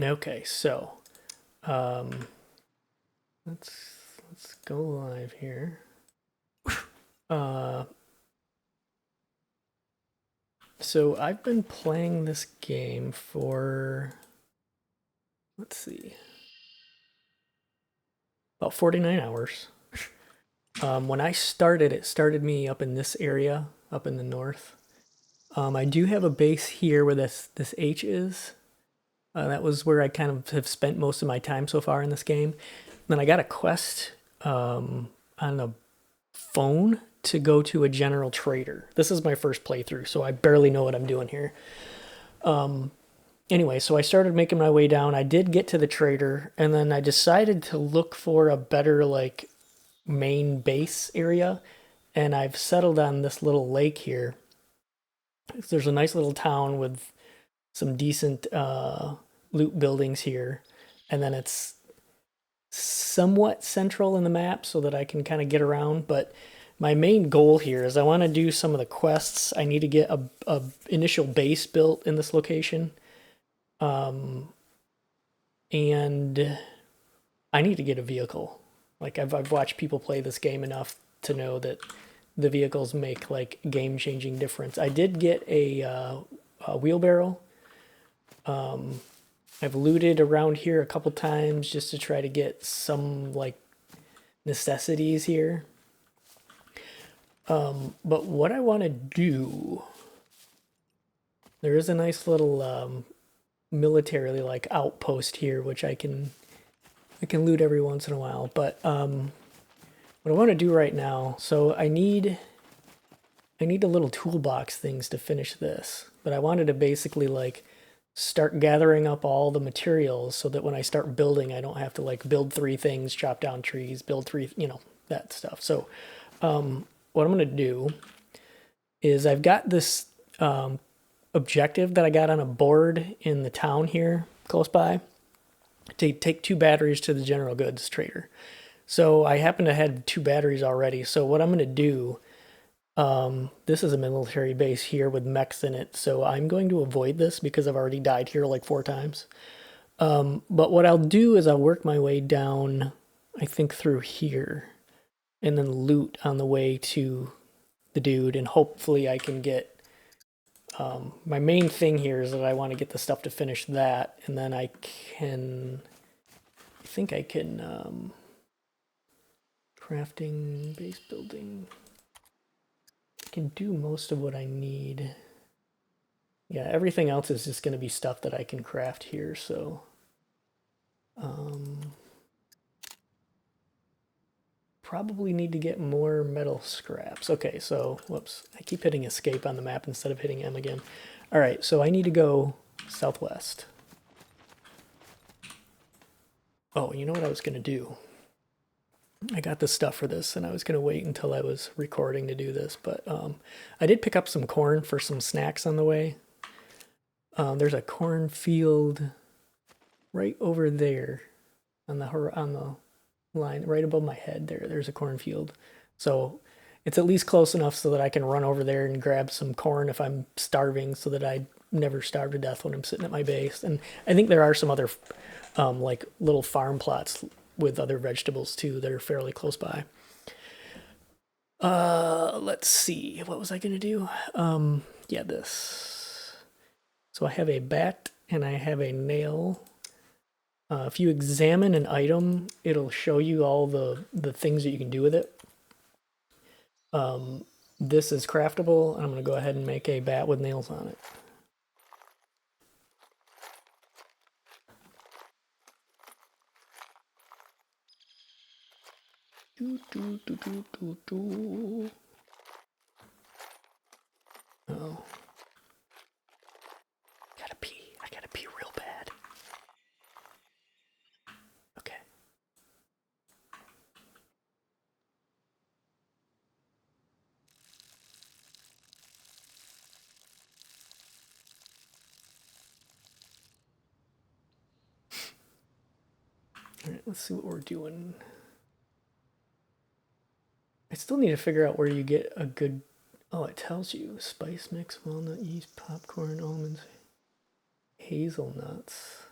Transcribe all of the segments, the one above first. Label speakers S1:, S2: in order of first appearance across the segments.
S1: Okay, so um, let's go live here. Uh, so I've been playing this game for, let's see, about 49 hours. When I started, it started me up in this area, up in the north. I do have a base here where this H is. That was where I kind of have spent most of my time so far in this game. Then I got a quest on the phone to go to a general trader. This is my first playthrough, so I barely know what I'm doing here. Anyway, so I started making my way down. I did get to the trader, and then I decided to look for a better like main base area, and I've settled on this little lake here. There's a nice little town with some decent loot buildings here, and then it's somewhat central in the map so that I can kind of get around. But my main goal here is I want to do some of the quests. I need to get a initial base built in this location, and I need to get a vehicle. Like I've watched people play this game enough to know that the vehicles make like game changing difference. I did get a wheelbarrow. I've looted around here a couple times just to try to get some like necessities here. But what I want to do, there is a nice little militarily like outpost here, which I can loot every once in a while. But what I want to do right now, so I need a little toolbox things to finish this. But I wanted to basically like start gathering up all the materials so that when I start building, I don't have to like build three things, chop down trees, build three, that stuff. So what I'm going to do is I've got this objective that I got on a board in the town here close by to take 2 batteries to the general goods trader. So I happen to have 2 batteries already. So what I'm going to do, this is a military base here with mechs in it. So I'm going to avoid this because I've already died here like 4 times. But what I'll do is I'll work my way down, I think through here, and then loot on the way to the dude, and hopefully I can get. My main thing here is that I want to get the stuff to finish that, and then I think I can crafting, base building. I can do most of what I need. Yeah, everything else is just going to be stuff that I can craft here. So, probably need to get more metal scraps. Okay, so whoops, I keep hitting escape on the map instead of hitting M again. All right, so I need to go southwest. Oh, you know what I was gonna do? I got the stuff for this, and I was gonna wait until I was recording to do this, but I did pick up some corn for some snacks on the way. There's a cornfield right over there on the line, right above my head. There's a cornfield, so it's at least close enough so that I can run over there and grab some corn if I'm starving, so that I never starve to death when I'm sitting at my base. And I think there are some other like little farm plots with other vegetables too that are fairly close by. Let's see. What was I gonna do? Yeah, this. So I have a bat and I have a nail. If you examine an item, it'll show you all the things that you can do with it. This is craftable, and I'm gonna go ahead and make a bat with nails on it. Oh. Gotta pee. I gotta pee real bad. Okay. Alright, let's see what we're doing. I still need to figure out where you get a good. Oh, it tells you spice mix, walnut, yeast, popcorn, almonds, hazelnuts.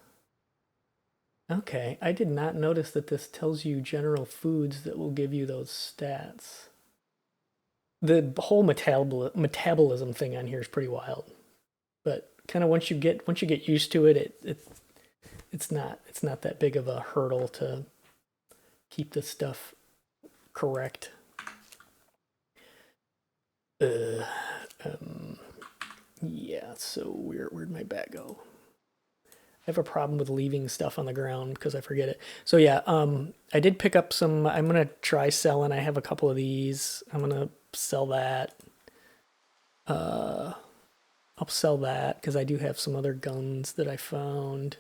S1: Okay, I did not notice that this tells you general foods that will give you those stats. The whole metabolism thing on here is pretty wild, but kind of once you get used to it, it's not that big of a hurdle to keep this stuff correct. Uh, um, yeah. So where'd my bag go? I have a problem with leaving stuff on the ground because I forget it. So yeah, I did pick up some. I'm gonna try selling. I have a couple of these. I'm gonna sell that. Uh, I'll sell that because I do have some other guns that I found.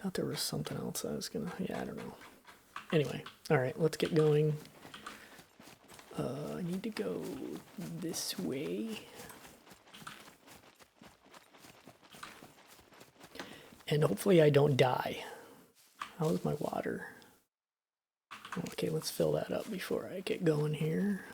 S1: Thought there was something else I was gonna. Yeah, I don't know. Anyway, all right, let's get going. I need to go this way. And hopefully I don't die. How's my water? Okay, let's fill that up before I get going here.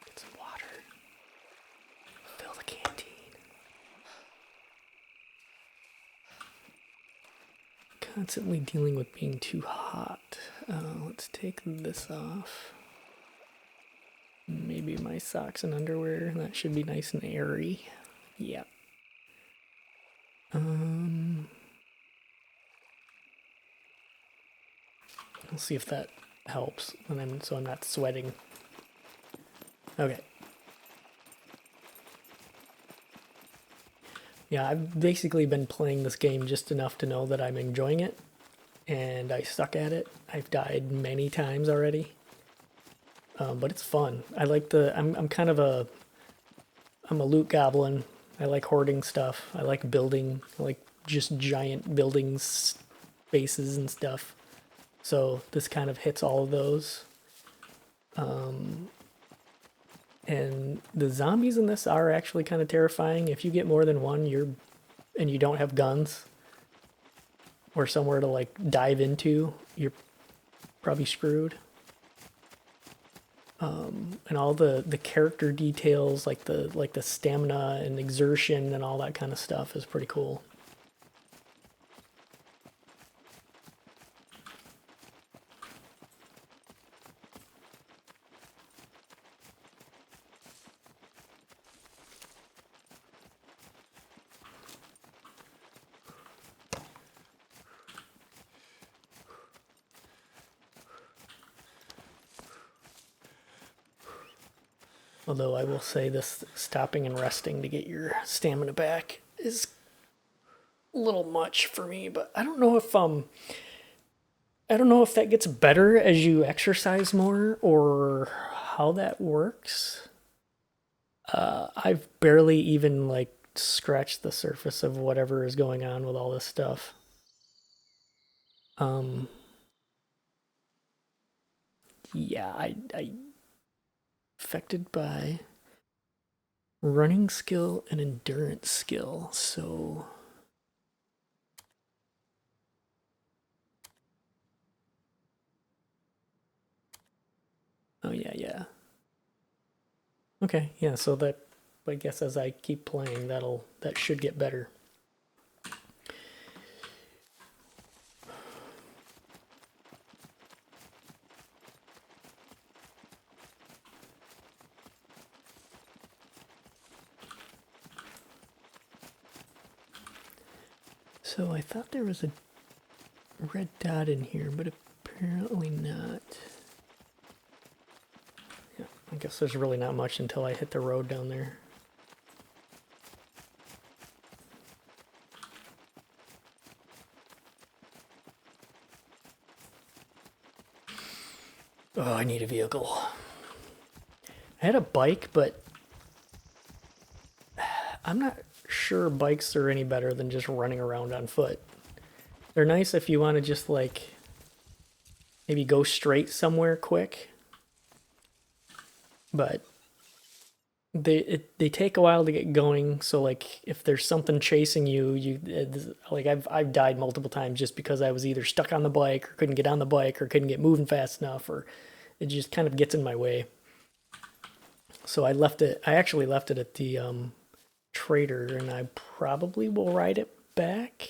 S1: Get some water. Fill the canteen. Constantly dealing with being too hot. Let's take this off. Maybe my socks and underwear. That should be nice and airy. Yeah. I'll see if that helps. So I'm not sweating. Okay. Yeah, I've basically been playing this game just enough to know that I'm enjoying it, and I suck at it. I've died many times already, but it's fun. I like I'm kind of I'm a loot goblin. I like hoarding stuff. I like building. I like just giant building spaces and stuff. So this kind of hits all of those. And the zombies in this are actually kind of terrifying. If you get more than one, and you don't have guns or somewhere to like dive into, you're probably screwed. And all the character details, like the stamina and exertion and all that kind of stuff, is pretty cool. Although I will say this stopping and resting to get your stamina back is a little much for me, but I don't know if that gets better as you exercise more or how that works. I've barely even like scratched the surface of whatever is going on with all this stuff. Um yeah, I affected by running skill and endurance skill. So oh yeah. Okay, yeah, so that I guess as I keep playing that should get better. So I thought there was a red dot in here, but apparently not. Yeah, I guess there's really not much until I hit the road down there. Oh, I need a vehicle. I had a bike, but I'm not sure bikes are any better than just running around on foot. They're nice if you want to just like maybe go straight somewhere quick, but they take a while to get going. So like if there's something chasing you like I've died multiple times just because I was either stuck on the bike or couldn't get on the bike or couldn't get moving fast enough, or it just kind of gets in my way. So I actually left it at the trader, and I probably will ride it back.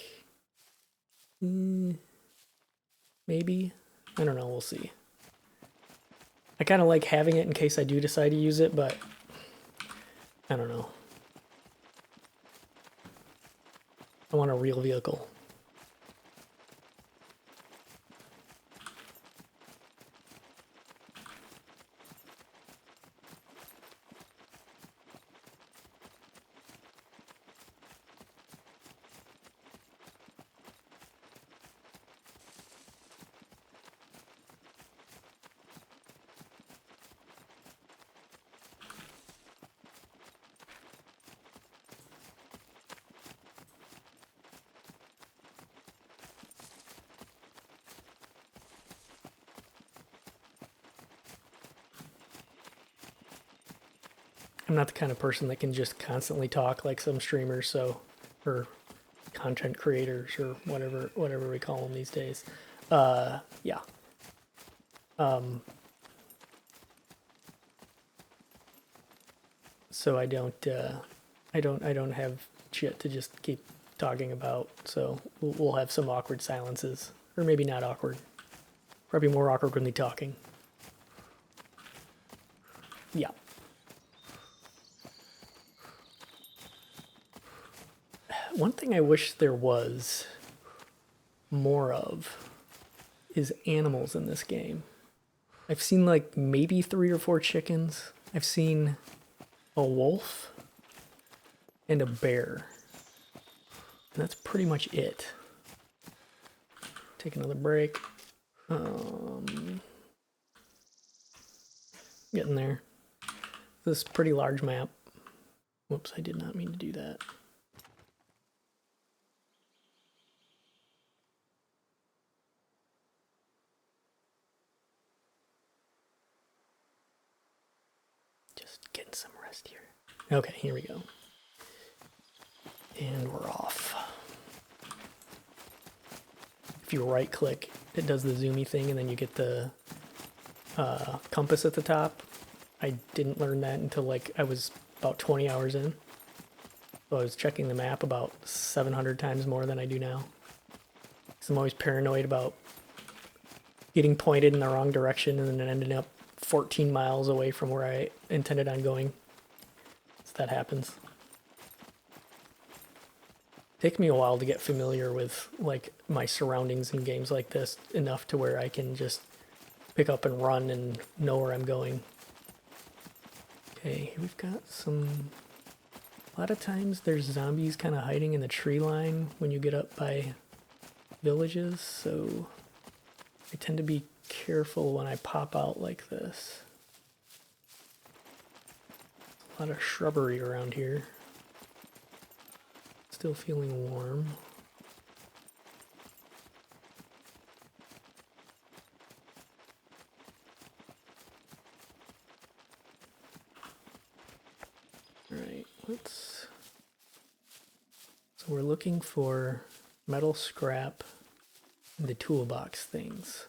S1: Maybe. I don't know, we'll see. I kind of like having it in case I do decide to use it, but I don't know. I want a real vehicle. I'm not the kind of person that can just constantly talk like some streamers, or content creators, or whatever we call them these days. Yeah. So I don't have shit to just keep talking about. So we'll have some awkward silences, or maybe not awkward. Probably more awkward when they talking. Yeah. One thing I wish there was more of is animals in this game. I've seen like maybe 3 or 4 chickens. I've seen a wolf and a bear. And that's pretty much it. Take another break. Getting there. This is a pretty large map. Whoops, I did not mean to do that. Just getting some rest here. Okay, here we go. And we're off. If you right click, it does the zoomy thing, and then you get the compass at the top. I didn't learn that until like I was about 20 hours in. So I was checking the map about 700 times more than I do now. Because I'm always paranoid about getting pointed in the wrong direction and then ending up 14 miles away from where I intended on going. So that happens. Takes me a while to get familiar with like my surroundings in games like this enough to where I can just pick up and run and know where I'm going. Okay, we've got some... A lot of times there's zombies kind of hiding in the tree line when you get up by villages, so I tend to be careful when I pop out like this. A lot of shrubbery around here. Still feeling warm. Alright, let's... So we're looking for metal scrap and the toolbox things.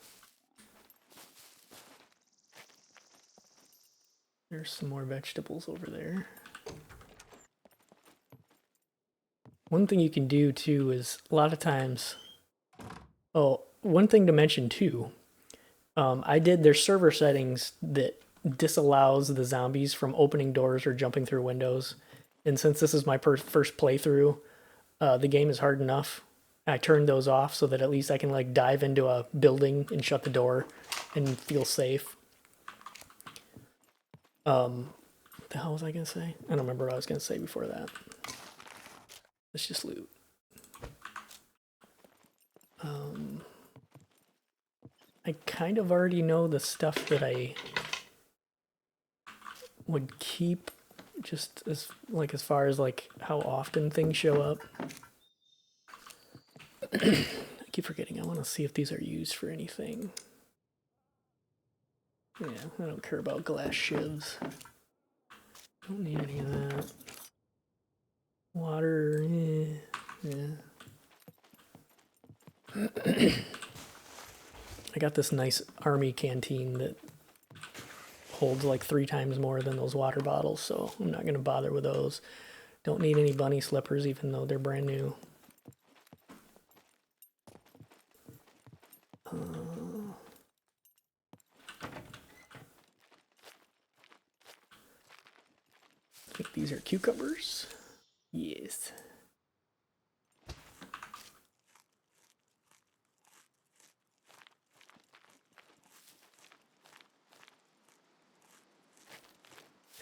S1: There's some more vegetables over there. One thing you can do too is a lot of times... Oh, one thing to mention too. There's server settings that disallows the zombies from opening doors or jumping through windows. And since this is my first playthrough, the game is hard enough. I turned those off so that at least I can like dive into a building and shut the door and feel safe. What the hell was I gonna say? I don't remember what I was gonna say before that. Let's just loot. I kind of already know the stuff that I would keep, just as far as like how often things show up. I keep forgetting. I want to see if these are used for anything. Yeah, I don't care about glass shivs. Don't need any of that. Water, yeah. I got this nice army canteen that holds like 3 times more than those water bottles, so I'm not gonna bother with those. Don't need any bunny slippers, even though they're brand new. I think these are cucumbers. Yes.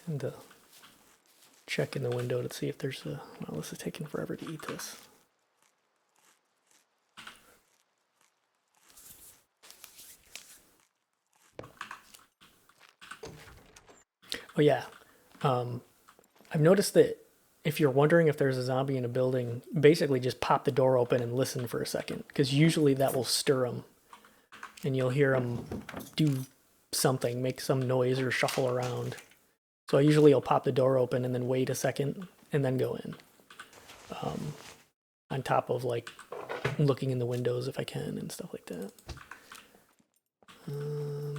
S1: And check in the window to see if there's a... Well, this is taking forever to eat this. Oh yeah, I've noticed that if you're wondering if there's a zombie in a building, basically just pop the door open and listen for a second, because usually that will stir them, and you'll hear them do something, make some noise or shuffle around. So I usually will pop the door open and then wait a second and then go in. On top of like looking in the windows if I can and stuff like that.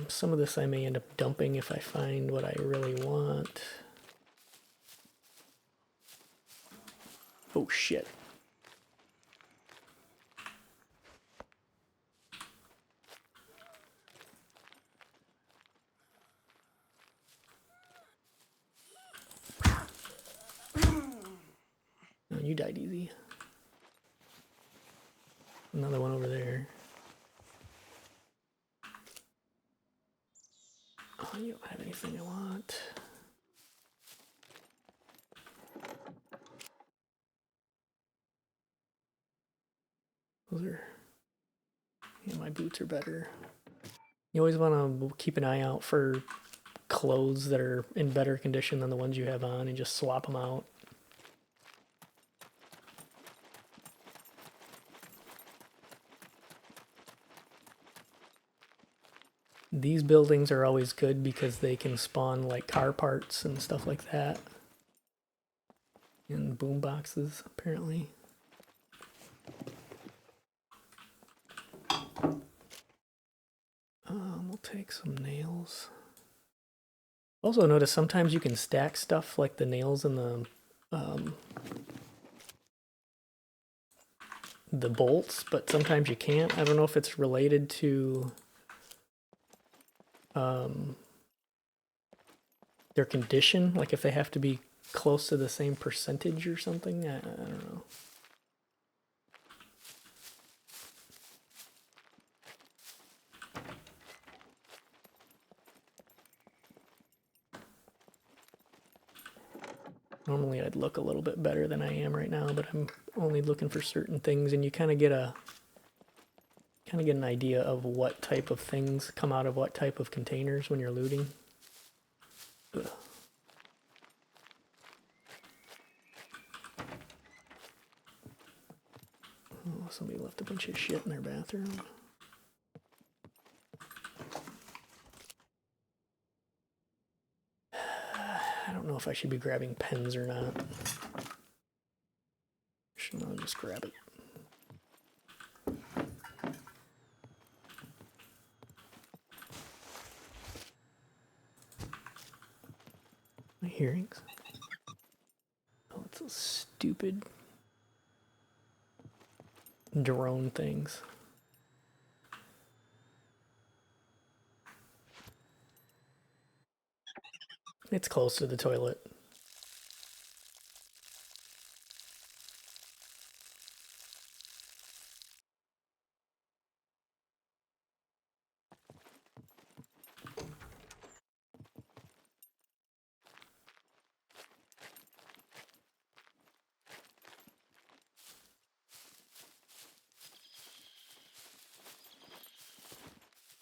S1: Some of this I may end up dumping if I find what I really want. Oh shit. Oh, you died easy. Another one over there. Oh, you don't have anything I want. Those are... Yeah, my boots are better. You always want to keep an eye out for clothes that are in better condition than the ones you have on and just swap them out. These buildings are always good because they can spawn like car parts and stuff like that. And boom boxes, apparently. We'll take some nails. Also notice sometimes you can stack stuff like the nails and the bolts, but sometimes you can't. I don't know if it's related to their condition, like if they have to be close to the same percentage or something. I don't know. Normally I'd look a little bit better than I am right now, but I'm only looking for certain things, and you kind of get an idea of what type of things come out of what type of containers when you're looting. Ugh. Oh, somebody left a bunch of shit in their bathroom. I don't know if I should be grabbing pens or not. I'll just grab it. My hearings. Oh, it's those stupid drone things. It's close to the toilet.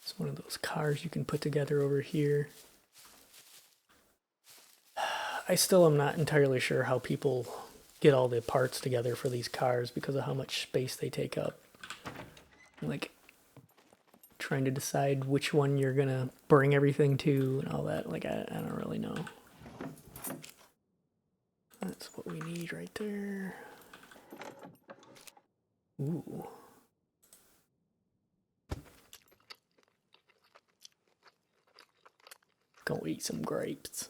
S1: It's one of those cars you can put together over here. I still am not entirely sure how people get all the parts together for these cars because of how much space they take up. Like, trying to decide which one you're gonna bring everything to and all that. Like, I don't really know. That's what we need right there. Ooh. Go eat some grapes.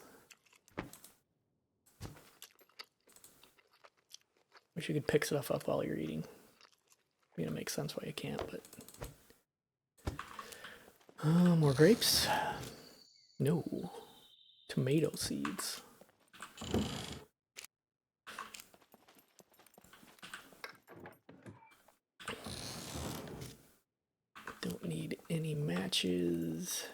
S1: Wish you could pick stuff up while you're eating. I mean, it makes sense why you can't, but... more grapes? No. Tomato seeds. Don't need any matches.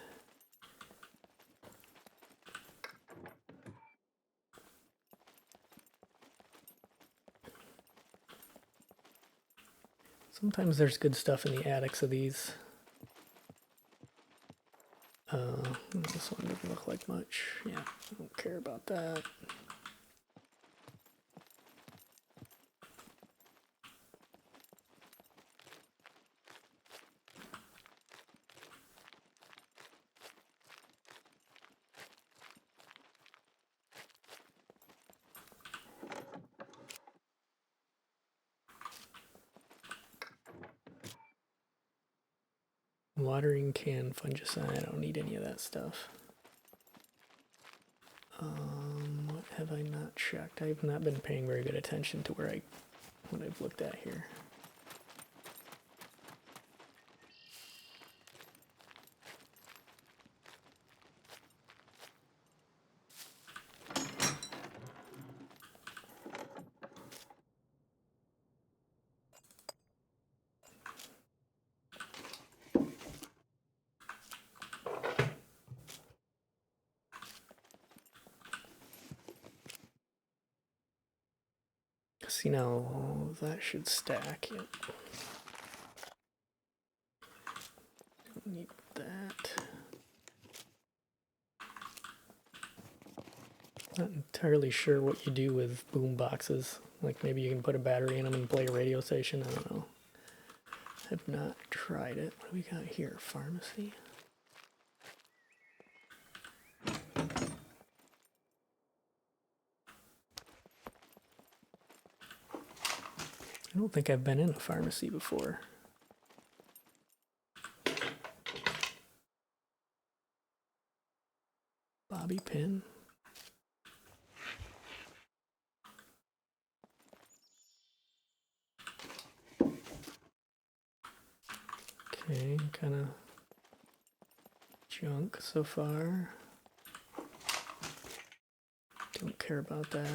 S1: Sometimes there's good stuff in the attics of these. This one doesn't look like much. Yeah, I don't care about that. Watering can, fungicide, I don't need any of that stuff. What have I not checked? I've not been paying very good attention to what I've looked at here. See, now that should stack. Yep. Don't need that. Not entirely sure what you do with boom boxes. Like maybe you can put a battery in them and play a radio station. I don't know. Have not tried it. What do we got here? Pharmacy. I don't think I've been in a pharmacy before. Bobby pin. Okay, kind of junk so far. Don't care about that.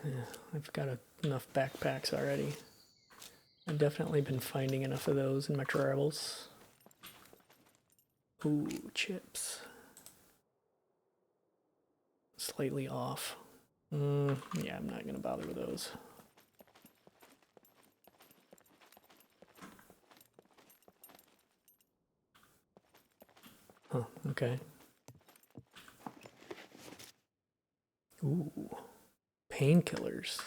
S1: Yeah, I've got enough backpacks already. I've definitely been finding enough of those in my travels. Ooh, chips. Slightly off. Yeah, I'm not gonna bother with those. Huh, okay. Ooh, painkillers.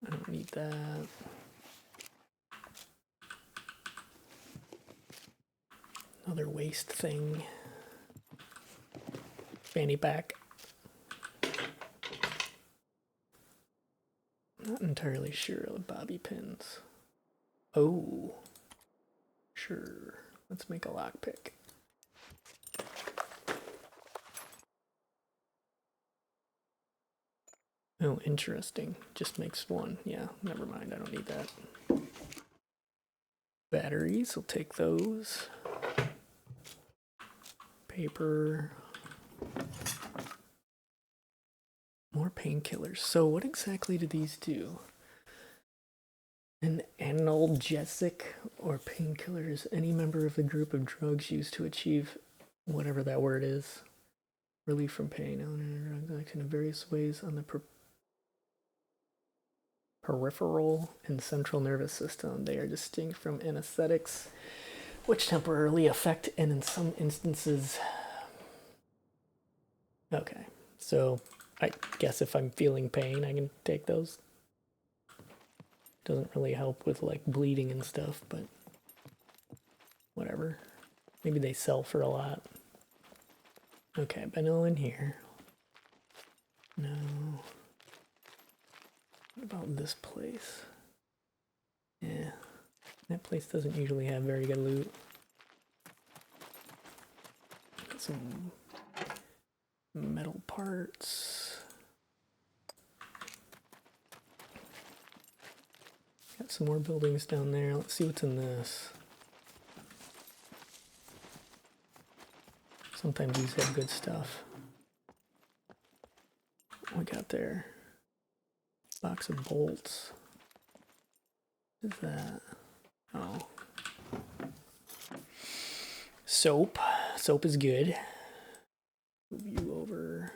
S1: I don't need that. Another waste thing. Fanny pack. Not entirely sure of the bobby pins. Oh, sure. Let's make a lockpick. Oh, interesting. Just makes one. Yeah, never mind. I don't need that. Batteries, we'll take those. Paper. More painkillers. So what exactly do these do? An analgesic or painkiller is any member of the group of drugs used to achieve whatever that word is. Relief from pain. Drugs act in various ways on the peripheral and central nervous system. They are distinct from anesthetics, which temporarily affect and in some instances... Okay, so I guess if I'm feeling pain, I can take those. Doesn't really help with like bleeding and stuff, but whatever. Maybe they sell for a lot. Okay, been all in here. No. What about this place? Yeah, that place doesn't usually have very good loot. Got some metal parts. Got some more buildings down there. Let's see what's in this. Sometimes these have good stuff. What we got there? Box of bolts. What is that? Oh. Soap. Soap is good. Move you over.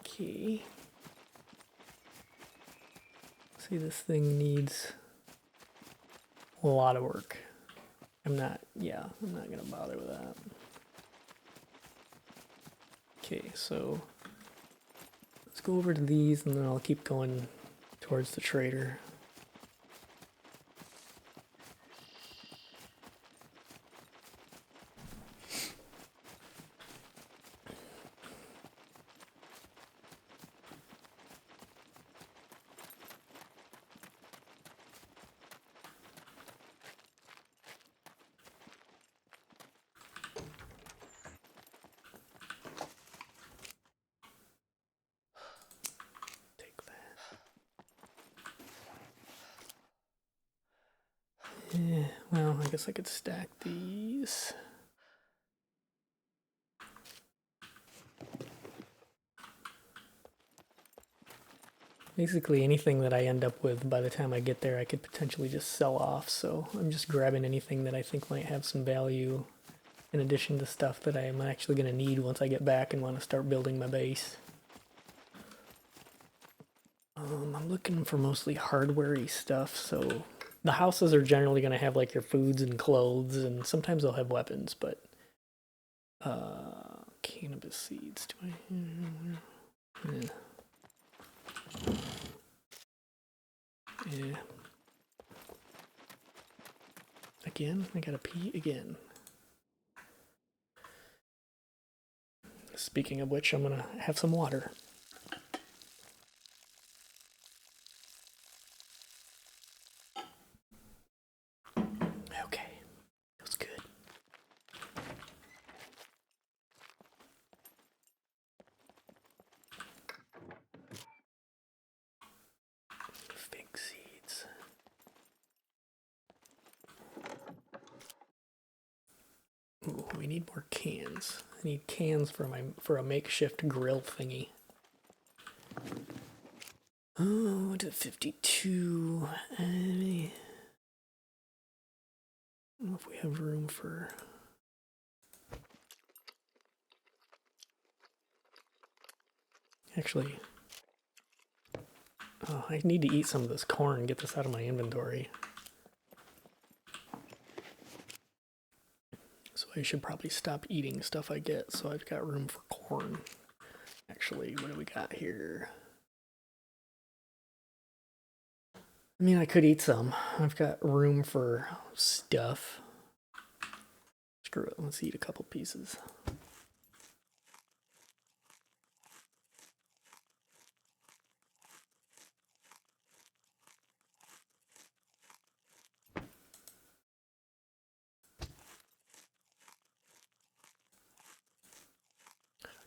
S1: Okay. See, this thing needs a lot of work. I'm not gonna bother with that. Okay, so let's go over to these and then I'll keep going towards the trader. Well, I guess I could stack these. Basically anything that I end up with by the time I get there I could potentially just sell off, so I'm just grabbing anything that I think might have some value in addition to stuff that I am actually going to need once I get back and want to start building my base. I'm looking for mostly hardware-y stuff, so the houses are generally going to have like your foods and clothes, and sometimes they'll have weapons, but cannabis seeds, do I? Yeah. Yeah. Again? I gotta pee again. Speaking of which, I'm gonna have some water. Okay. Feels good. Fig seeds. Ooh, we need more cans. I need cans for a makeshift grill thingy. Oh, to 52. I don't know if we have room for. Actually, oh, I need to eat some of this corn and get this out of my inventory. So I should probably stop eating stuff I get, so I've got room for corn. Actually, what do we got here? I mean, I could eat some. I've got room for stuff. Screw it, let's eat a couple pieces.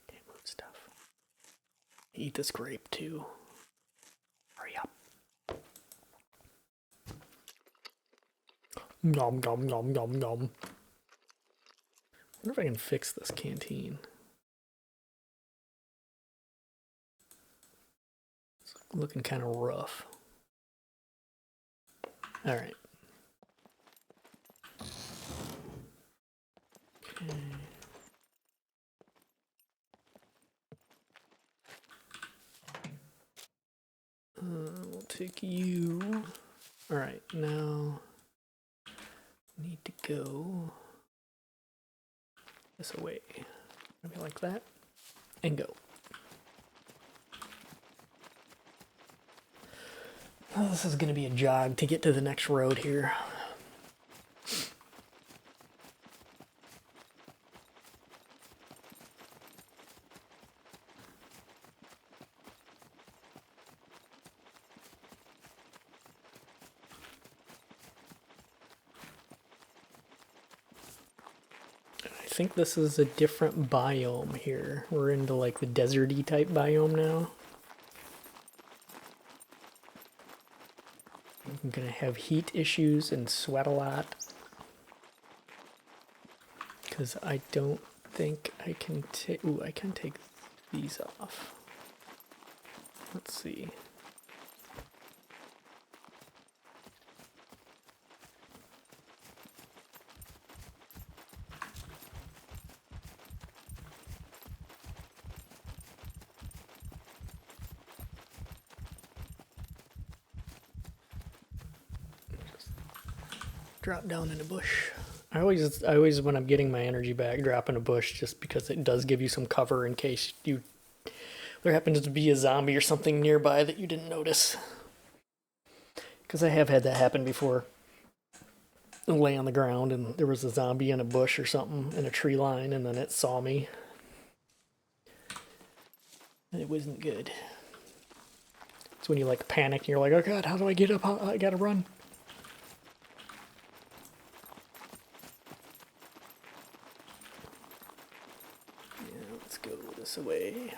S1: Can't move stuff. Eat this grape too. Hurry up. Nom nom nom nom nom. I wonder if I can fix this canteen. It's looking kind of rough. All right. Okay. We'll take you. All right, now need to go this way. Maybe like that, and go. Oh, this is going to be a jog to get to the next road here. think this is a different biome here. We're into like the deserty type biome now. I'm gonna have heat issues and sweat a lot. Because I don't think I can take... Ooh, I can take these off. Let's see. Drop down in a bush. I always when I'm getting my energy back, drop in a bush just because it does give you some cover in case there happens to be a zombie or something nearby that you didn't notice. Because I have had that happen before. I lay on the ground and there was a zombie in a bush or something in a tree line, and then it saw me. And it wasn't good. It's when you like panic and you're like, oh god, how do I get up? I gotta run. Let's go this way.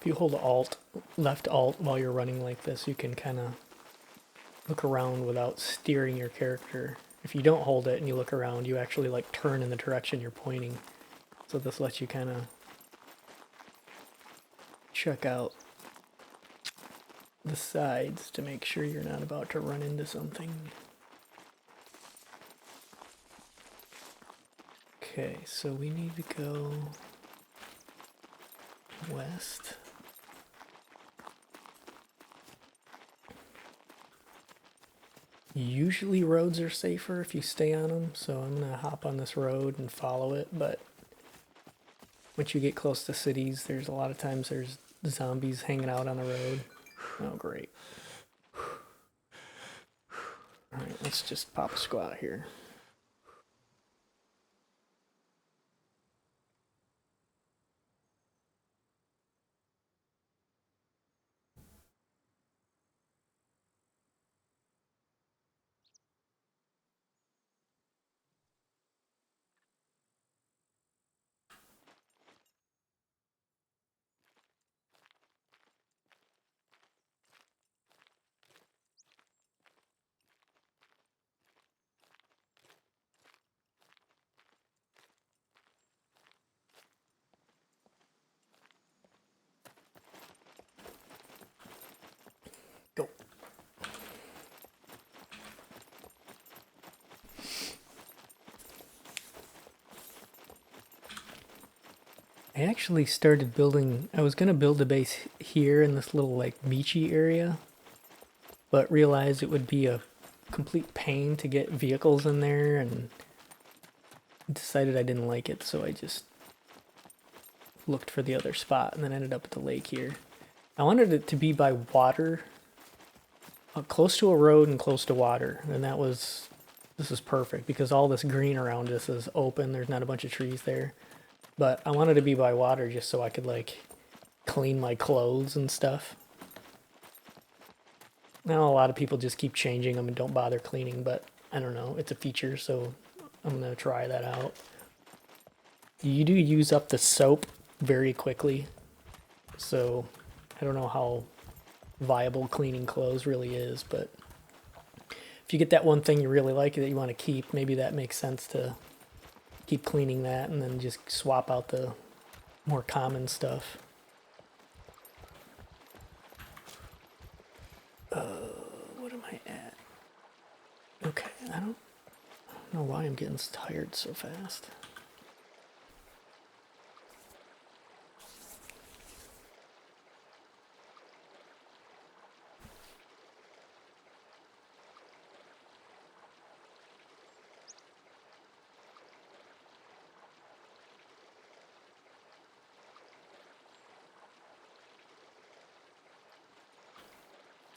S1: If you hold left alt while you're running like this, you can kind of look around without steering your character. If you don't hold it and you look around, you actually like turn in the direction you're pointing. So this lets you kind of check out the sides to make sure you're not about to run into something. Okay, so we need to go west. Usually roads are safer if you stay on them, so I'm gonna hop on this road and follow it, but once you get close to cities, there's a lot of times there's zombies hanging out on the road. Oh, great. Alright, let's just pop a squat here. Go. I actually started building, I was going to build a base here in this little like beachy area, but realized it would be a complete pain to get vehicles in there and decided I didn't like it, so I just looked for the other spot and then ended up at the lake here. I wanted it to be by water, close to a road and close to water, and this is perfect because all this green around us is open, there's not a bunch of trees there. But I wanted to be by water just so I could like clean my clothes and stuff. Now a lot of people just keep changing them and don't bother cleaning, but I don't know, it's a feature, so I'm gonna try that out. You do use up the soap very quickly, so I don't know how viable cleaning clothes really is, but if you get that one thing you really like that you want to keep, maybe that makes sense to keep cleaning that and then just swap out the more common stuff. What am I at? Okay, I don't know why I'm getting tired so fast.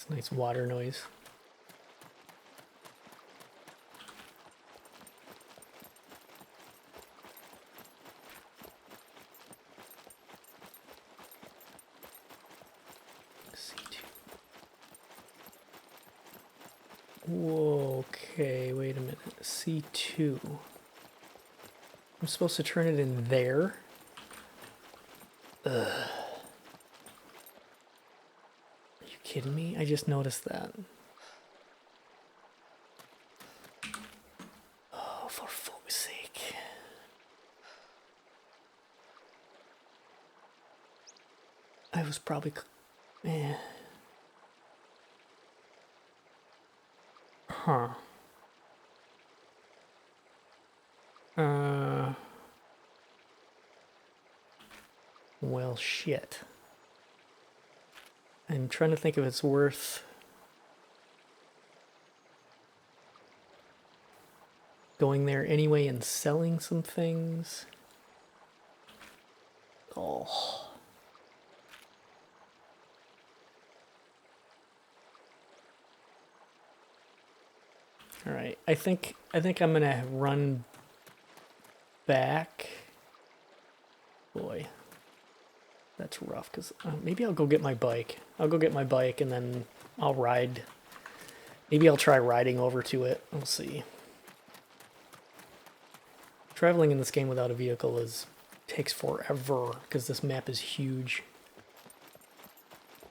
S1: It's a nice water noise. Whoa, okay, wait a minute. C2. I'm supposed to turn it in there? Ugh. Are you kidding me? I just noticed that. Oh, for fuck's sake. I was probably... Eh. Huh. Well, shit. I'm trying to think if it's worth going there anyway and selling some things. Oh. All right. I think I'm going to run back. Boy. That's rough, because maybe I'll go get my bike. I'll go get my bike and then I'll ride. Maybe I'll try riding over to it. We'll see. Traveling in this game without a vehicle takes forever because this map is huge.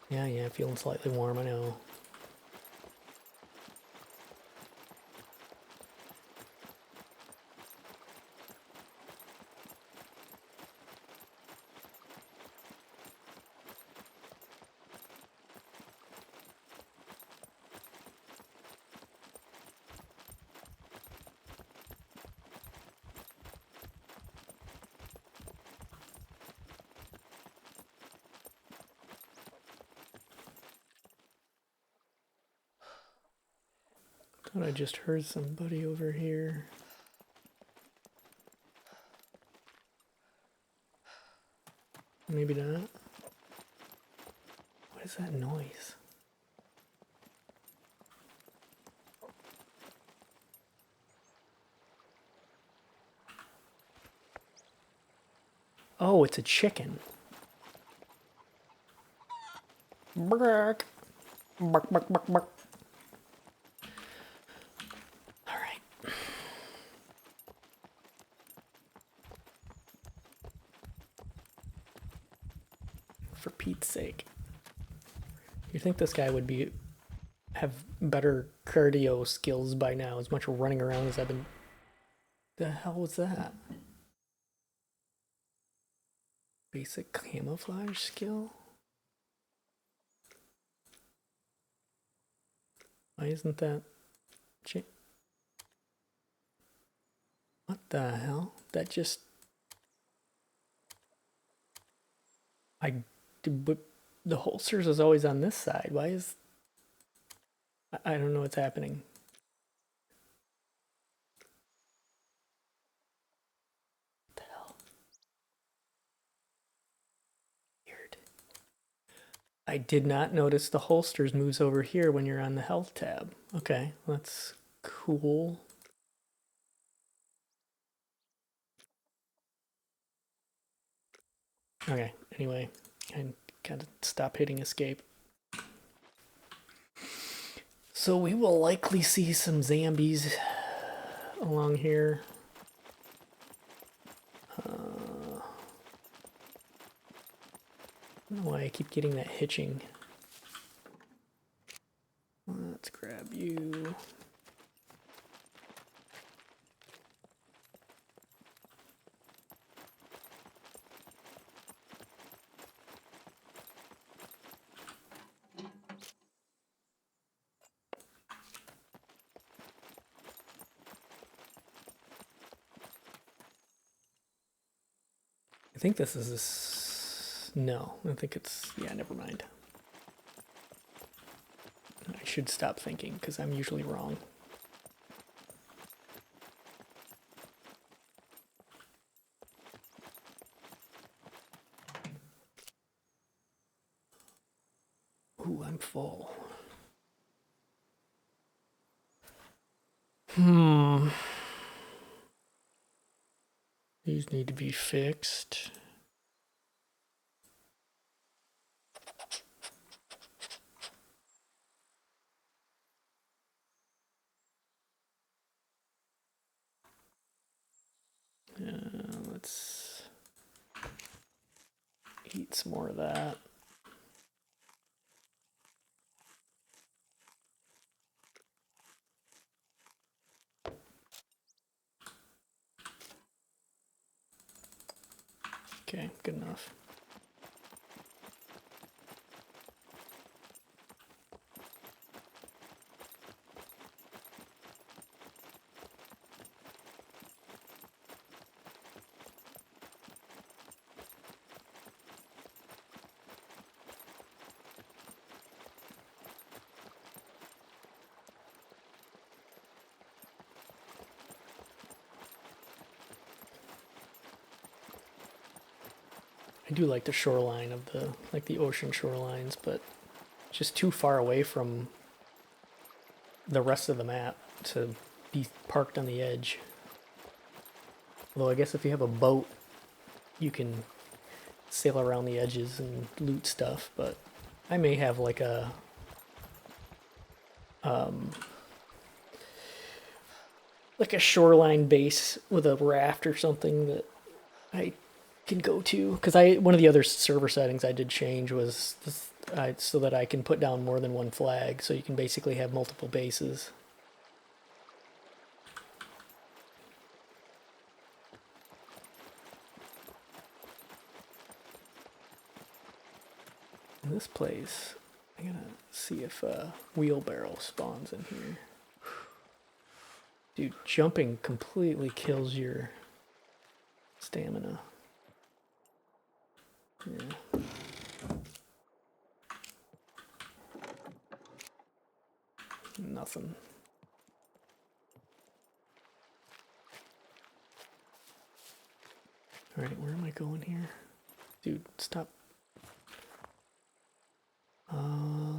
S1: Yeah, feeling slightly warm, I know. Thought I just heard somebody over here. Maybe not. What is that noise? Oh, it's a chicken. Bark. Bark, bark, bark, bark. All right. For Pete's sake. You think this guy would have better cardio skills by now, as much running around as I've been... The hell was that? Basic camouflage skill? Why isn't that... What the hell? That just... But the holsters is always on this side. Why is... I don't know what's happening. What the hell? Weird. I did not notice the holsters moves over here when you're on the health tab. Okay, that's cool. Okay, anyway, I gotta stop hitting escape. So we will likely see some zombies along here. I don't know why I keep getting that hitching. Let's grab you. I think this is this. No, I think it's... Yeah, never mind. I should stop thinking because I'm usually wrong. Ooh, I'm full. These need to be fixed. Let's eat some more of that. Okay, good enough. I do like the shoreline of the ocean shorelines, but just too far away from the rest of the map to be parked on the edge. Although I guess if you have a boat, you can sail around the edges and loot stuff, but I may have like a shoreline base with a raft or something that I can go to, because one of the other server settings I did change was this, so that I can put down more than one flag, so you can basically have multiple bases. In this place, I'm gonna see if a wheelbarrow spawns in here. Dude, jumping completely kills your stamina. Yeah. Nothing. Alright, where am I going here? Dude, stop.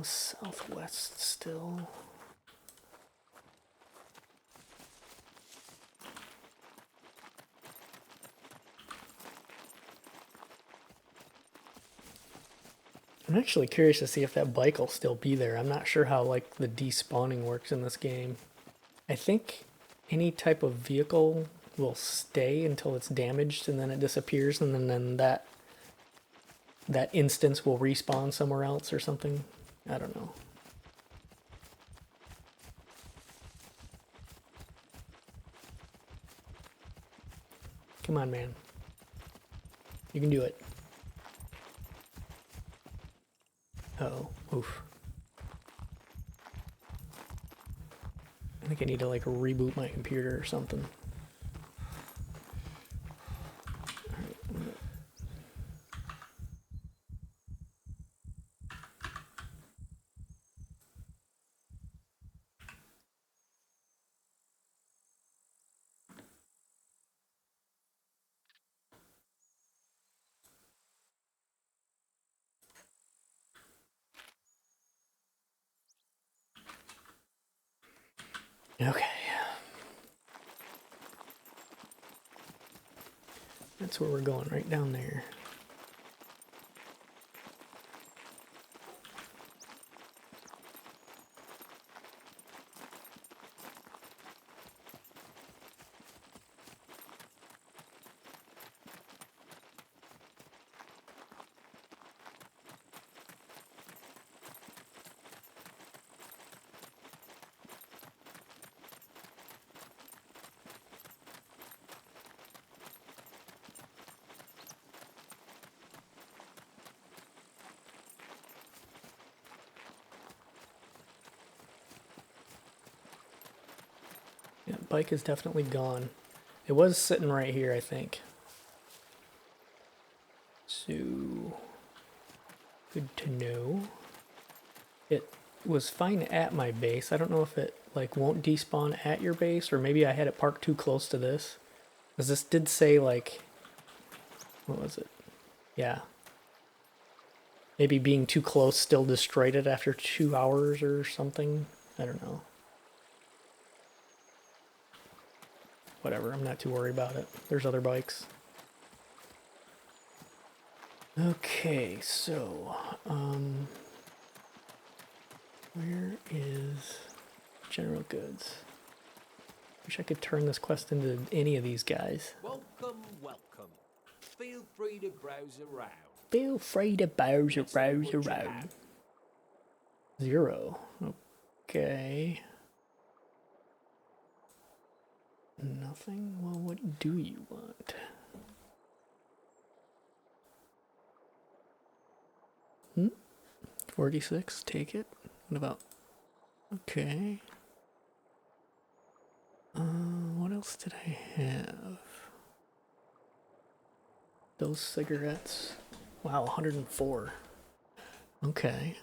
S1: Southwest still. I'm actually curious to see if that bike will still be there. I'm not sure how like the despawning works in this game. I think any type of vehicle will stay until it's damaged and then it disappears, and then that instance will respawn somewhere else or something. I don't know. Come on, man. You can do it. Uh-oh. Oof. I think I need to like reboot my computer or something. Okay. That's where we're going, right down there. Yeah, bike is definitely gone. It was sitting right here, I think. So, good to know. It was fine at my base. I don't know if it like won't despawn at your base, or maybe I had it parked too close to this. Because this did say like, what was it? Yeah. Maybe being too close still destroyed it after 2 hours or something. I don't know. whatever. I'm not too worried about it. There's other bikes. Okay, so, where is general goods? Wish I could turn this quest into any of these guys.
S2: Welcome, welcome. Feel free to browse around.
S1: Feel free to browse around. 0. Okay. Nothing? Well, what do you want? 46, take it. What about... Okay. What else did I have? Those cigarettes. Wow, 104. Okay.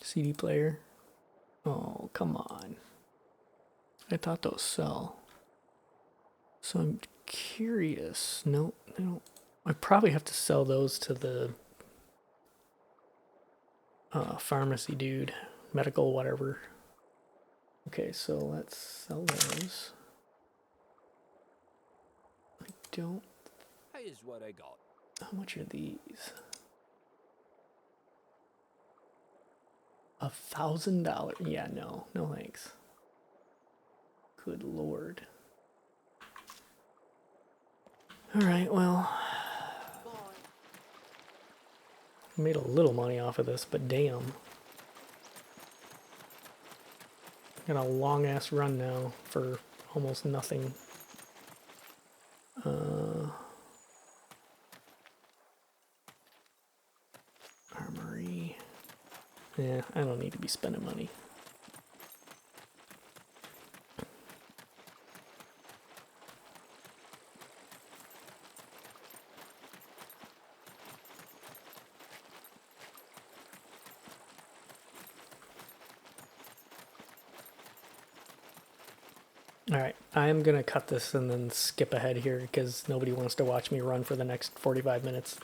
S1: CD player. Oh, come on. I thought those sell. So I'm curious. Nope, they don't. I probably have to sell those to the pharmacy dude. Medical, whatever. Okay, so let's sell those. I don't...
S2: Here's what I got.
S1: How much are these? $1,000. Yeah, no thanks. Good lord. All right, well, made a little money off of this, but damn. Got a long ass run now for almost nothing. Armory. Yeah, I don't need to be spending money. Alright, I'm gonna cut this and then skip ahead here because nobody wants to watch me run for the next 45 minutes.